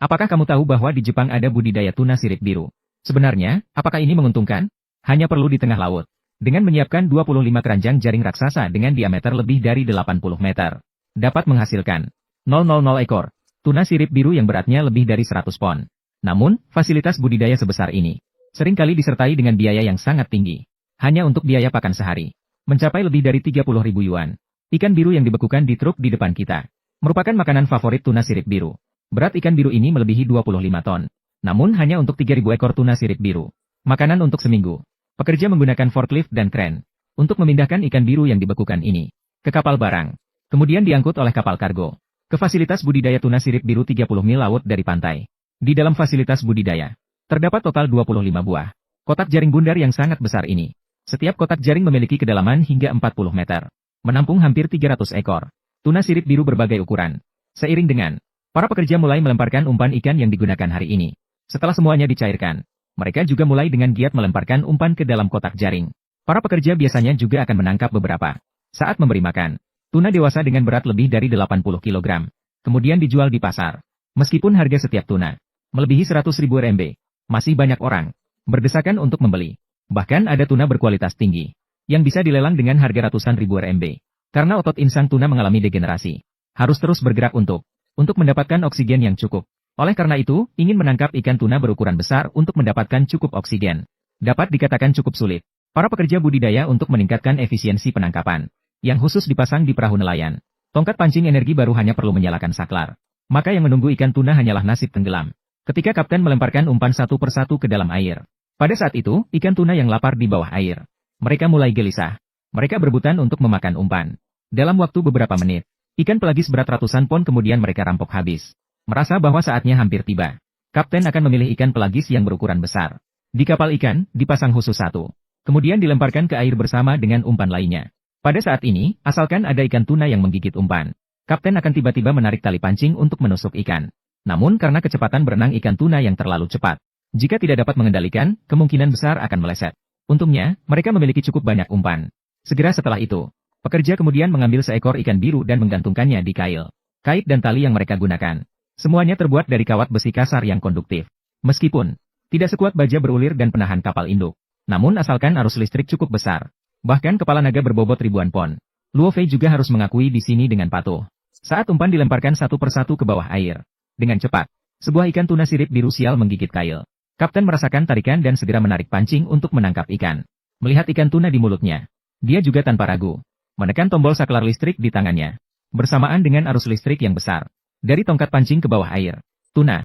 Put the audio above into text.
Apakah kamu tahu bahwa di Jepang ada budidaya tuna sirip biru? Sebenarnya, apakah ini menguntungkan? Hanya perlu di tengah laut. Dengan menyiapkan 25 keranjang jaring raksasa dengan diameter lebih dari 80 meter. Dapat menghasilkan 000 ekor tuna sirip biru yang beratnya lebih dari 100 pon. Namun, fasilitas budidaya sebesar ini seringkali disertai dengan biaya yang sangat tinggi. Hanya untuk biaya pakan sehari, mencapai lebih dari 30.000 yuan. Ikan biru yang dibekukan di truk di depan kita merupakan makanan favorit tuna sirip biru. Berat ikan biru ini melebihi 25 ton. Namun hanya untuk 3.000 ekor tuna sirip biru. Makanan untuk seminggu. Pekerja menggunakan forklift dan kren untuk memindahkan ikan biru yang dibekukan ini ke kapal barang. Kemudian diangkut oleh kapal kargo ke fasilitas budidaya tuna sirip biru 30 mil laut dari pantai. Di dalam fasilitas budidaya terdapat total 25 buah kotak jaring bundar yang sangat besar ini. Setiap kotak jaring memiliki kedalaman hingga 40 meter. Menampung hampir 300 ekor tuna sirip biru berbagai ukuran. Seiring dengan para pekerja mulai melemparkan umpan ikan yang digunakan hari ini. Setelah semuanya dicairkan, mereka juga mulai dengan giat melemparkan umpan ke dalam kotak jaring. Para pekerja biasanya juga akan menangkap beberapa saat memberi makan tuna dewasa dengan berat lebih dari 80 kg. Kemudian dijual di pasar. Meskipun harga setiap tuna melebihi 100.000 RMB, masih banyak orang berdesakan untuk membeli. Bahkan ada tuna berkualitas tinggi yang bisa dilelang dengan harga ratusan ribu RMB. Karena otot insang tuna mengalami degenerasi, harus terus bergerak untuk mendapatkan oksigen yang cukup. Oleh karena itu, ingin menangkap ikan tuna berukuran besar untuk mendapatkan cukup oksigen dapat dikatakan cukup sulit. Para pekerja budidaya untuk meningkatkan efisiensi penangkapan, yang khusus dipasang di perahu nelayan. Tongkat pancing energi baru hanya perlu menyalakan saklar. Maka yang menunggu ikan tuna hanyalah nasib tenggelam. Ketika kapten melemparkan umpan satu persatu ke dalam air. Pada saat itu, ikan tuna yang lapar di bawah air. Mereka mulai gelisah. Mereka berebutan untuk memakan umpan. Dalam waktu beberapa menit, ikan pelagis berat ratusan pon kemudian mereka rampok habis. Merasa bahwa saatnya hampir tiba. Kapten akan memilih ikan pelagis yang berukuran besar. Di kapal ikan, dipasang khusus satu. Kemudian dilemparkan ke air bersama dengan umpan lainnya. Pada saat ini, asalkan ada ikan tuna yang menggigit umpan, kapten akan tiba-tiba menarik tali pancing untuk menusuk ikan. Namun karena kecepatan berenang ikan tuna yang terlalu cepat, jika tidak dapat mengendalikan, kemungkinan besar akan meleset. Untungnya, mereka memiliki cukup banyak umpan. Segera setelah itu, pekerja kemudian mengambil seekor ikan biru dan menggantungkannya di kail, kait dan tali yang mereka gunakan. Semuanya terbuat dari kawat besi kasar yang konduktif. Meskipun tidak sekuat baja berulir dan penahan kapal induk, namun asalkan arus listrik cukup besar, bahkan kepala naga berbobot ribuan pon. Luo Fei juga harus mengakui di sini dengan patuh. Saat umpan dilemparkan satu persatu ke bawah air, dengan cepat, sebuah ikan tuna sirip biru sial menggigit kail. Kapten merasakan tarikan dan segera menarik pancing untuk menangkap ikan. Melihat ikan tuna di mulutnya, dia juga tanpa ragu menekan tombol saklar listrik di tangannya. Bersamaan dengan arus listrik yang besar, dari tongkat pancing ke bawah air, tuna